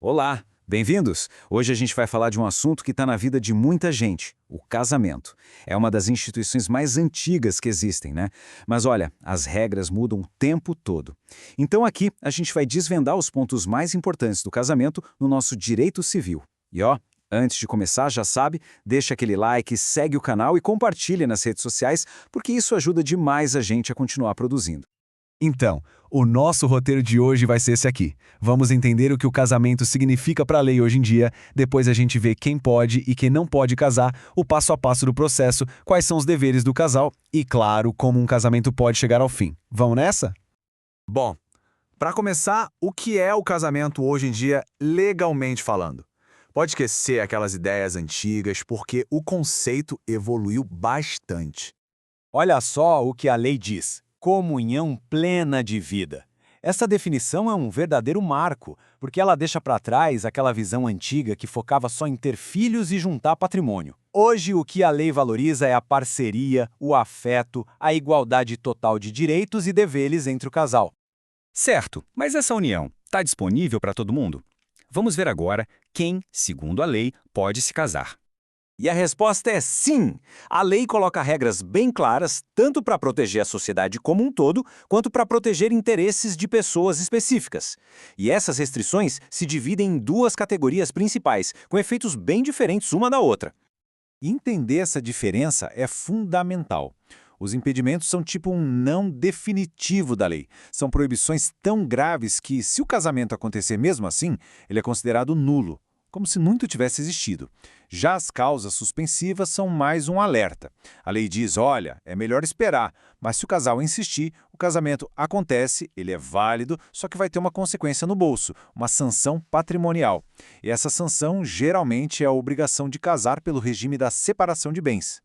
Olá, bem-vindos! Hoje a gente vai falar de um assunto que está na vida de muita gente, o casamento. É uma das instituições mais antigas que existem, né? Mas olha, as regras mudam o tempo todo. Então aqui a gente vai desvendar os pontos mais importantes do casamento no nosso direito civil. E ó, antes de começar, já sabe, deixa aquele like, segue o canal e compartilha nas redes sociais, porque isso ajuda demais a gente a continuar produzindo. Então, o nosso roteiro de hoje vai ser esse aqui. Vamos entender o que o casamento significa para a lei hoje em dia, depois a gente vê quem pode e quem não pode casar, o passo a passo do processo, quais são os deveres do casal e, claro, como um casamento pode chegar ao fim. Vamos nessa? Bom, para começar, o que é o casamento hoje em dia legalmente falando? Pode esquecer aquelas ideias antigas, porque o conceito evoluiu bastante. Olha só o que a lei diz: comunhão plena de vida. Essa definição é um verdadeiro marco, porque ela deixa para trás aquela visão antiga que focava só em ter filhos e juntar patrimônio. Hoje, o que a lei valoriza é a parceria, o afeto, a igualdade total de direitos e deveres entre o casal. Certo, mas essa união está disponível para todo mundo? Vamos ver agora quem, segundo a lei, pode se casar. E a resposta é sim! A lei coloca regras bem claras, tanto para proteger a sociedade como um todo, quanto para proteger interesses de pessoas específicas. E essas restrições se dividem em duas categorias principais, com efeitos bem diferentes uma da outra. Entender essa diferença é fundamental. Os impedimentos são tipo um não definitivo da lei. São proibições tão graves que, se o casamento acontecer mesmo assim, ele é considerado nulo, como se nunca tivesse existido. Já as causas suspensivas são mais um alerta. A lei diz, olha, é melhor esperar, mas se o casal insistir, o casamento acontece, ele é válido, só que vai ter uma consequência no bolso, uma sanção patrimonial. E essa sanção geralmente é a obrigação de casar pelo regime da separação de bens.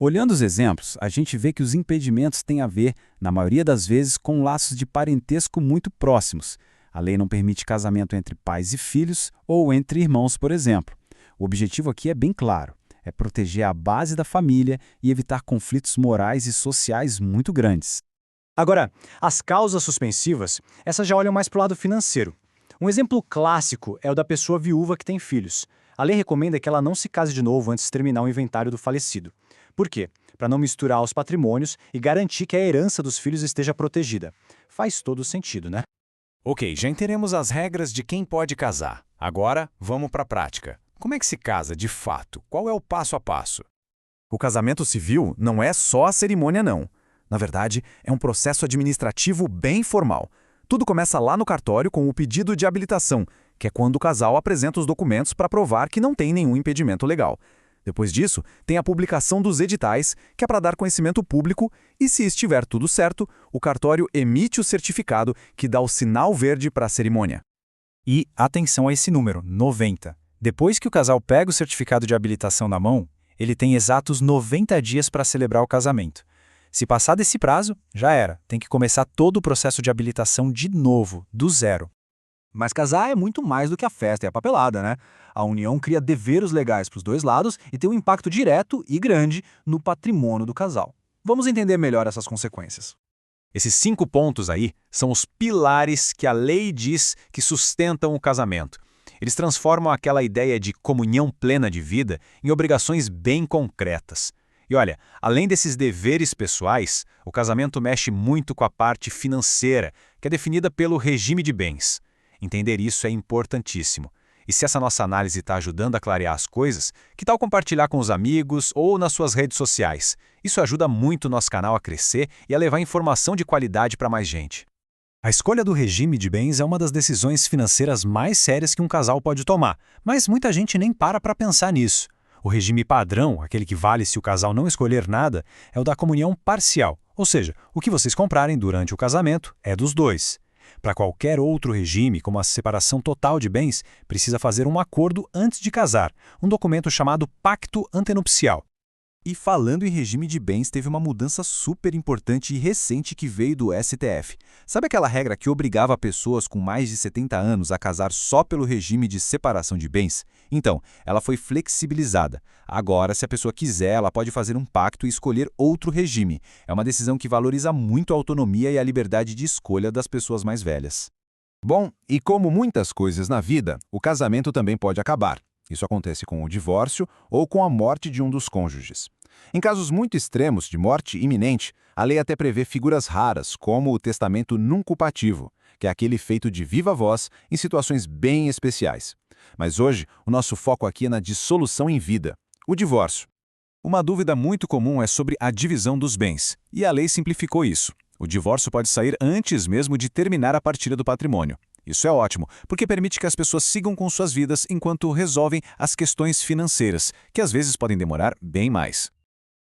Olhando os exemplos, a gente vê que os impedimentos têm a ver, na maioria das vezes, com laços de parentesco muito próximos. A lei não permite casamento entre pais e filhos ou entre irmãos, por exemplo. O objetivo aqui é bem claro, é proteger a base da família e evitar conflitos morais e sociais muito grandes. Agora, as causas suspensivas, essas já olham mais para o lado financeiro. Um exemplo clássico é o da pessoa viúva que tem filhos. A lei recomenda que ela não se case de novo antes de terminar o inventário do falecido. Por quê? Para não misturar os patrimônios e garantir que a herança dos filhos esteja protegida. Faz todo sentido, né? Ok, já entendemos as regras de quem pode casar. Agora, vamos para a prática. Como é que se casa de fato? Qual é o passo a passo? O casamento civil não é só a cerimônia, não. Na verdade, é um processo administrativo bem formal. Tudo começa lá no cartório com o pedido de habilitação, que é quando o casal apresenta os documentos para provar que não tem nenhum impedimento legal. Depois disso, tem a publicação dos editais, que é para dar conhecimento público, e se estiver tudo certo, o cartório emite o certificado que dá o sinal verde para a cerimônia. E atenção a esse número, 90. Depois que o casal pega o certificado de habilitação na mão, ele tem exatos 90 dias para celebrar o casamento. Se passar desse prazo, já era. Tem que começar todo o processo de habilitação de novo, do zero. Mas casar é muito mais do que a festa e a papelada, né? A união cria deveres legais para os dois lados e tem um impacto direto e grande no patrimônio do casal. Vamos entender melhor essas consequências. Esses 5 pontos aí são os pilares que a lei diz que sustentam o casamento. Eles transformam aquela ideia de comunhão plena de vida em obrigações bem concretas. E olha, além desses deveres pessoais, o casamento mexe muito com a parte financeira, que é definida pelo regime de bens. Entender isso é importantíssimo. E se essa nossa análise está ajudando a clarear as coisas, que tal compartilhar com os amigos ou nas suas redes sociais? Isso ajuda muito o nosso canal a crescer e a levar informação de qualidade para mais gente. A escolha do regime de bens é uma das decisões financeiras mais sérias que um casal pode tomar, mas muita gente nem para pensar nisso. O regime padrão, aquele que vale se o casal não escolher nada, é o da comunhão parcial, ou seja, o que vocês comprarem durante o casamento é dos dois. Para qualquer outro regime, como a separação total de bens, precisa fazer um acordo antes de casar, um documento chamado Pacto Antenupcial. E falando em regime de bens, teve uma mudança super importante e recente que veio do STF. Sabe aquela regra que obrigava pessoas com mais de 70 anos a casar só pelo regime de separação de bens? Então, ela foi flexibilizada. Agora, se a pessoa quiser, ela pode fazer um pacto e escolher outro regime. É uma decisão que valoriza muito a autonomia e a liberdade de escolha das pessoas mais velhas. Bom, e como muitas coisas na vida, o casamento também pode acabar. Isso acontece com o divórcio ou com a morte de um dos cônjuges. Em casos muito extremos de morte iminente, a lei até prevê figuras raras, como o testamento nuncupativo, que é aquele feito de viva voz em situações bem especiais. Mas hoje, o nosso foco aqui é na dissolução em vida, o divórcio. Uma dúvida muito comum é sobre a divisão dos bens, e a lei simplificou isso. O divórcio pode sair antes mesmo de terminar a partilha do patrimônio. Isso é ótimo, porque permite que as pessoas sigam com suas vidas enquanto resolvem as questões financeiras, que às vezes podem demorar bem mais.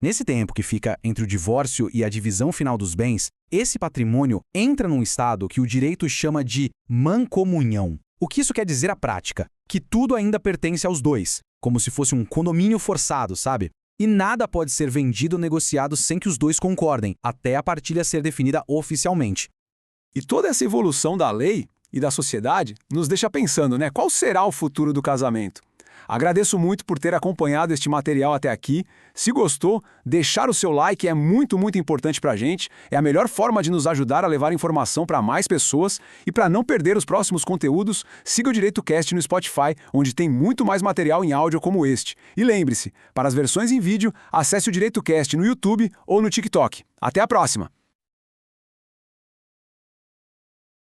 Nesse tempo que fica entre o divórcio e a divisão final dos bens, esse patrimônio entra num estado que o direito chama de mancomunhão. O que isso quer dizer à prática? Que tudo ainda pertence aos dois, como se fosse um condomínio forçado, sabe? E nada pode ser vendido ou negociado sem que os dois concordem, até a partilha ser definida oficialmente. E toda essa evolução da lei e da sociedade nos deixa pensando, né? Qual será o futuro do casamento? Agradeço muito por ter acompanhado este material até aqui. Se gostou, deixar o seu like é muito importante para a gente. É a melhor forma de nos ajudar a levar informação para mais pessoas. E para não perder os próximos conteúdos, siga o DireitoCast no Spotify, onde tem muito mais material em áudio como este. E lembre-se, para as versões em vídeo, acesse o DireitoCast no YouTube ou no TikTok. Até a próxima!